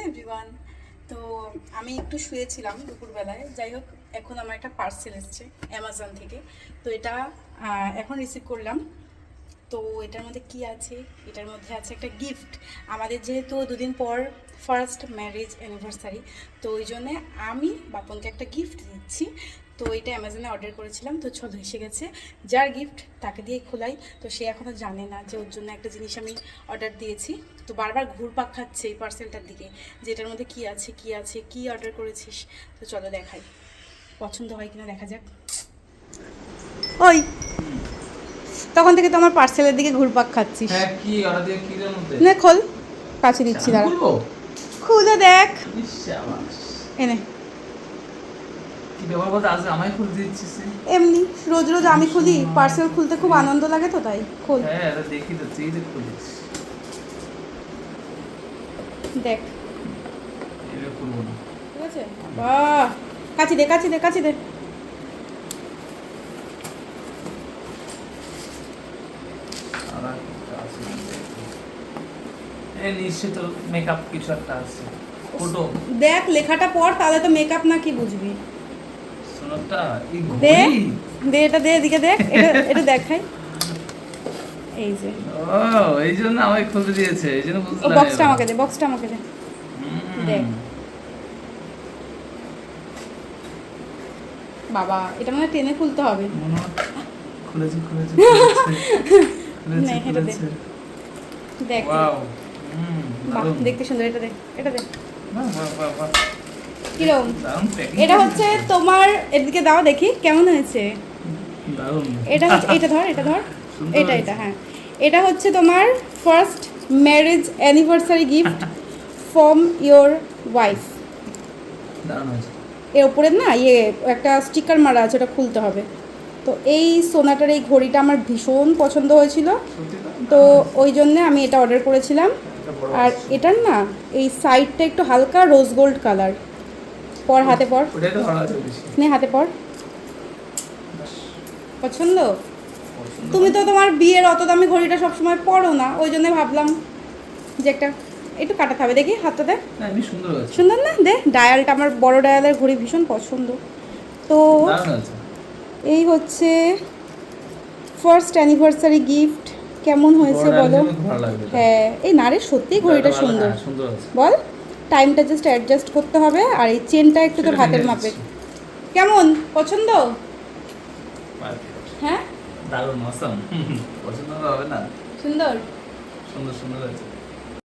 Everyone. তো আমি একটু শুয়েছিলাম দুপুরবেলায়, যাই হোক এখন আমার একটা পার্সেল এসছে অ্যামাজন থেকে। তো এটা এখন রিসিভ করলাম। তো এটার মধ্যে কি আছে? এটার মধ্যে আছে একটা গিফট। আমাদের যেহেতু দুদিন পর ফার্স্ট ম্যারেজ অ্যানিভার্সারি, তো ওই জন্যে আমি বাপনকে একটা গিফট দিচ্ছি। তো এটা অ্যামাজনে অর্ডার করেছিলাম, তো চলো এসে গেছে। যার গিফট তাকে দিয়ে খোলাই। তো সে এখনও জানে না যে ওর জন্য একটা জিনিস আমি অর্ডার দিয়েছি। তো বারবার ঘুরপাক খাচ্ছে এই পার্সেলটার দিকে, যে এটার মধ্যে কী আছে কী আছে, কী অর্ডার করেছিস। তো চলো দেখাই, পছন্দ হয় কিনা দেখা যাক। ওই তখন থেকে তো আমার পার্সেলের দিকে ঘুরপাক খাচ্ছিস। হ্যাঁ, কি অর্ডার দিয়ে কি এর মধ্যে? নে খোল, কাছে দিচ্ছি দাঁড়া। খুলবো? খুলে দেখ। শাবাশ। এনে কি ব্যাপার বলতে আজ আমায় খুলে দিচ্ছিস? এমনি রোজ রোজ আমি খুলি, পার্সেল খুলতে খুব আনন্দ লাগে তো তাই খোল। হ্যাঁ, এটা দেখি তো তুই তো খুলিস। দেখ এটা খুলবো না। ঠিক আছে। বাহ, কাছে দে কাছে দে কাছে দে। আর একটা আছে। এই নিশ্চয়ই তো মেকআপ কিছু একটা আছে। ফটো দেখ লেখাটা পড়, তাহলে তো মেকআপ না কি বুঝবি। সোনাটা এই দে ঘড়ি। দে এটা দে, এদিকে দেখ, এটা এটা দেখাই। এই যে ও, এই জন্য আমায় খুলতে দিয়েছে, এই জন্য ও বুঝলাম। বক্সটা আমাকে দে, বক্সটা আমাকে দে। দেখ বাবা, এটা মানে টেনে খুলতে হবে। খুলেছি খুলেছি নে, এটা দে। দেখ ওয়াও। বাহ, দেখতে সুন্দর। এটা দে, এটা দে। বাহ বাহ বাহ বাহ। কিরকম? দারুণ প্যাকিং। এটা হচ্ছে তোমার, এদিকে দাও দেখি কেমন হয়েছে। দারুণ। এটা হচ্ছে, এটা ধর, এটা ধর, সুন্দর এটা হয়েছে। এটা হ্যাঁ, এটা হচ্ছে তোমার first marriage anniversary gift from your wife. দারুণ হয়েছে। এর ওপরে না ইয়ে একটা স্টিকার মারা আছে, ওটা খুলতে হবে। তো এই সোনাটার এই ঘড়িটা আমার ভীষণ পছন্দ হয়েছিল, সত্যি তো ওই জন্যে আমি এটা অর্ডার করেছিলাম। এটা বড় আর আছে। এটার না এই সাইডটা একটু হালকা রোজ গোল্ড কালার। পর হাতে পর, ওটাই তো ভালো আছে বেশি। নে হাতে পর। বাস, পছন্দ? পছন্দ। তুমি তো তোমার বিয়ের অত দামি ঘড়িটা সবসময় পরো না, ওই জন্য ভাবলাম যে একটা একটু কাটাতে হবে। দেখি হাতটা দেখ, না, এমনি সুন্দর হয়েছে। সুন্দর না? দে, ডায়ালটা আমার বড় ডায়ালের ঘড়ি ভীষণ পছন্দ। তো দারুণ হয়েছে। এই হচ্ছে ফার্স্ট অ্যানিভার্সারি গিফট। কেমন হয়েছে বড় বলো? ডায়াল খুব ভালো লাগবে এটা। হ্যাঁ, এই নারে সত্যিই ঘড়িটা ভালো, সুন্দর। হ্যাঁ, সুন্দর হয়েছে। বল, টাইমটা জাস্ট অ্যাডজাস্ট করতে হবে, আর এই চেনটা একটু তোর সেটা হাতের ভেঙে মাপের। দিচ্ছি। কেমন পছন্দ? Perfect. হ্যাঁ দারুণ, অসাম। পছন্দ হবে না? সুন্দর। সুন্দর সুন্দর হয়েছে।